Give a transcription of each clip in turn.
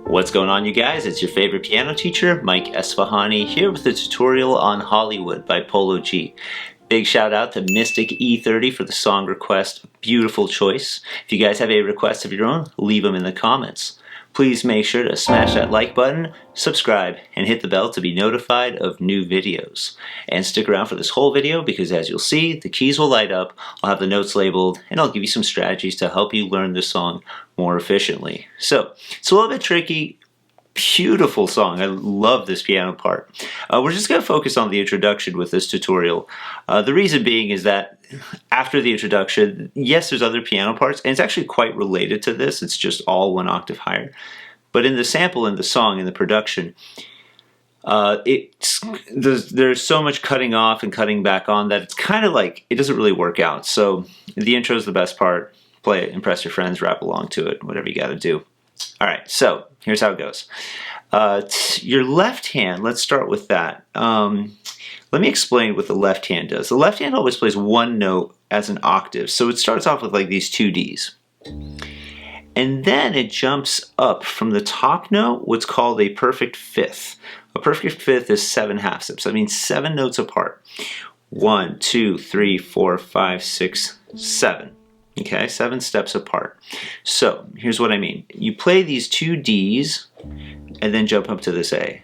What's going on, you guys? It's your favorite piano teacher, Mike Esfahani, here with a tutorial on Hollywood by Polo G. Big shout out to Mystic E30 for the song request. Beautiful choice. If you guys have any requests of your own, leave them in the comments. Please make sure to smash that like button, subscribe, and hit the bell to be notified of new videos. And stick around for this whole video because, as you'll see, the keys will light up, I'll have the notes labeled, and I'll give you some strategies to help you learn this song more efficiently. So, it's a little bit tricky. Beautiful song. I love this piano part. We're just going to focus on the introduction with this tutorial. The reason being is that after the introduction, yes, there's other piano parts, and it's actually quite related to this. It's just all one octave higher. But in the sample, in the song, in the production, there's so much cutting off and cutting back on that it's kind of like it doesn't really work out. So the intro is the best part. Play it, impress your friends, rap along to it, whatever you got to do. All right, so here's how it goes. Your left hand, let's start with that. Let me explain what the left hand does. The left hand always plays one note as an octave. So it starts off with like these two Ds. And then it jumps up from the top note, what's called a perfect fifth. A perfect fifth is 7 half steps. That means 7 notes apart. 1, 2, 3, 4, 5, 6, 7. Okay, 7 steps apart. So here's what I mean. You play these two Ds and then jump up to this A.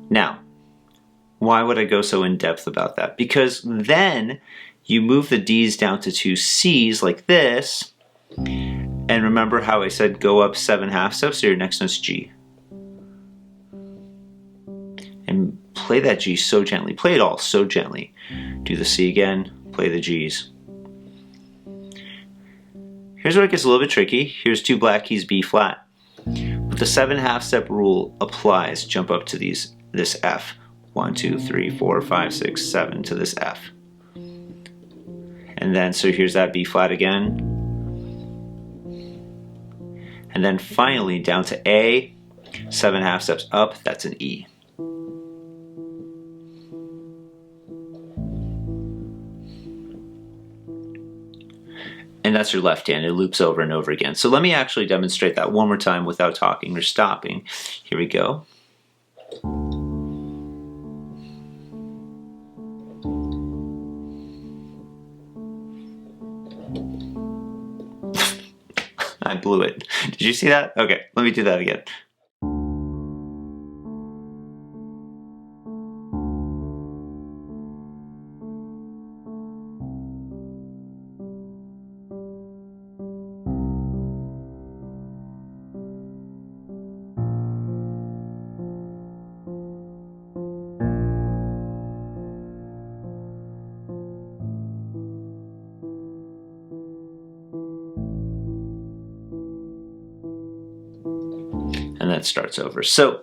Now, why would I go so in depth about that? Because then you move the Ds down to two Cs like this, and remember how I said go up 7 half steps, so your next note's G. And play that G so gently. Play it all so gently. Do the C again, play the Gs. Here's where it gets a little bit tricky. Here's two black keys, B flat. But the 7 half step rule applies. Jump up to this F. 1, 2, 3, 4, 5, 6, 7 to this F. And then, so here's that B flat again. And then finally down to A, 7 half steps up, that's an E. And that's your left hand. It loops over and over again. So let me actually demonstrate that one more time without talking or stopping. Here we go. I blew it. Did you see that? Okay, let me do that again. And then it starts over. So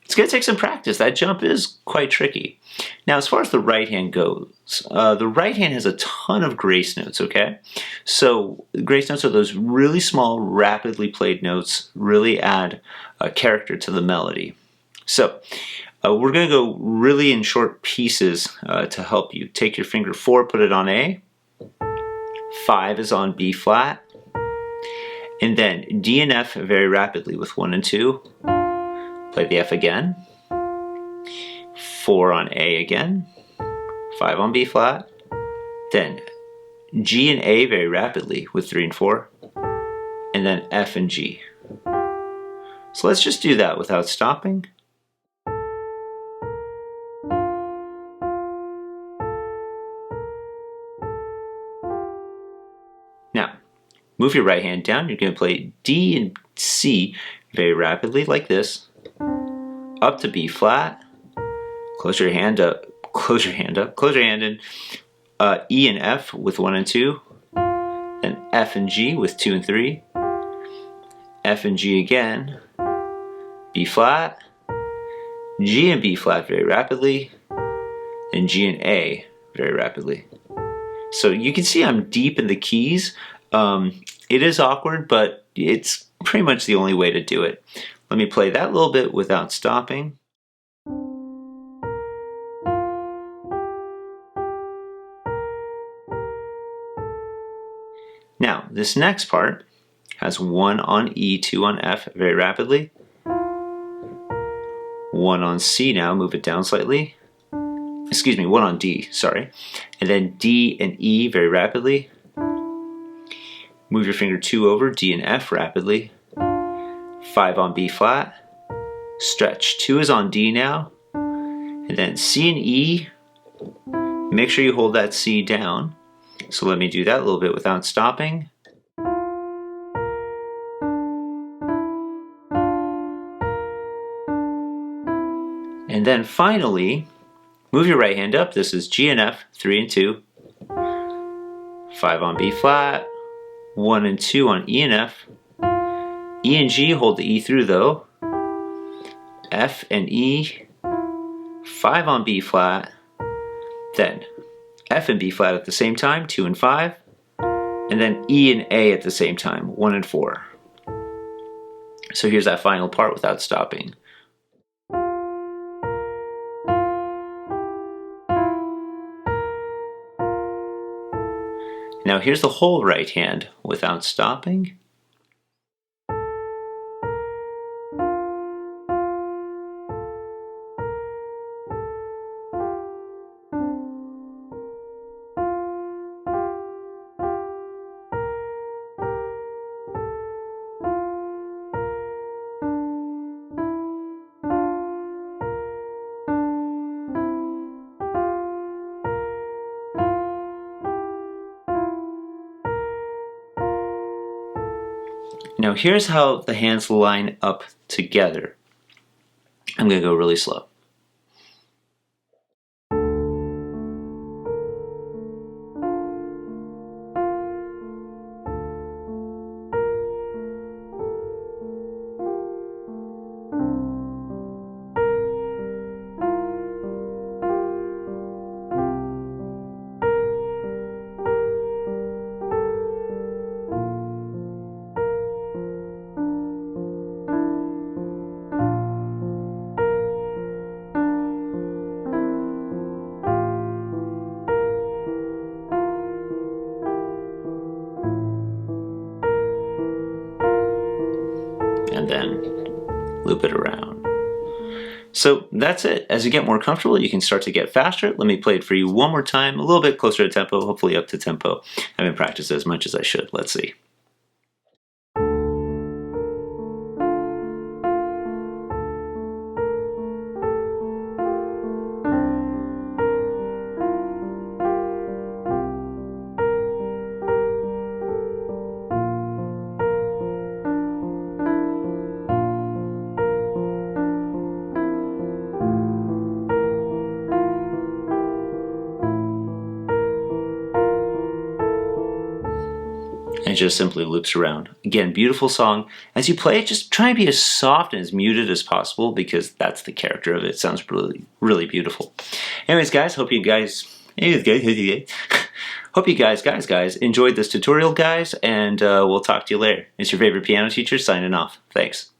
it's going to take some practice. That jump is quite tricky. Now, as far as the right hand goes, the right hand has a ton of grace notes, okay? So grace notes are those really small, rapidly played notes, really add character to the melody. So we're going to go really in short pieces to help you. Take your finger 4, put it on A. 5 is on B flat. And then D and F very rapidly with 1 and 2. Play the F again. 4 on A again. 5 on B flat. Then G and A very rapidly with 3 and 4. And then F and G. So let's just do that without stopping. Now, move your right hand down. You're going to play D and C very rapidly like this. Up to B flat. Close your hand up. Close your hand up. Close your hand in. E and F with 1 and 2. Then F and G with 2 and 3. F and G again. B flat. G and B flat very rapidly. And G and A very rapidly. So you can see I'm deep in the keys. It is awkward, but it's pretty much the only way to do it. Let me play that little bit without stopping. Now, this next part has 1 on E, 2 on F very rapidly. 1 on C now, move it down slightly. Excuse me, 1 on D, sorry. And then D and E very rapidly. Move your finger 2 over, D and F rapidly. 5 on B flat. Stretch. 2 is on D now. And then C and E. Make sure you hold that C down. So let me do that a little bit without stopping. And then finally, move your right hand up. This is G and F, 3 and 2. 5 on B flat. 1 and 2 on E and F. E and G, hold the E through though. F and E. 5 on B flat. Then F and B flat at the same time, 2 and 5. And then E and A at the same time, 1 and 4. So here's that final part without stopping. Now here's the whole right hand without stopping. Now here's how the hands line up together. I'm going to go really slow. And then loop it around. So that's it. As you get more comfortable, you can start to get faster. Let me play it for you one more time, a little bit closer to tempo, hopefully up to tempo. I haven't practiced as much as I should. Let's see. And it just simply loops around. Again, beautiful song. As you play it, just try and be as soft and as muted as possible because that's the character of it. It sounds really, really beautiful. Anyways, guys, hope you guys enjoyed this tutorial, guys, and we'll talk to you later. It's your favorite piano teacher signing off. Thanks.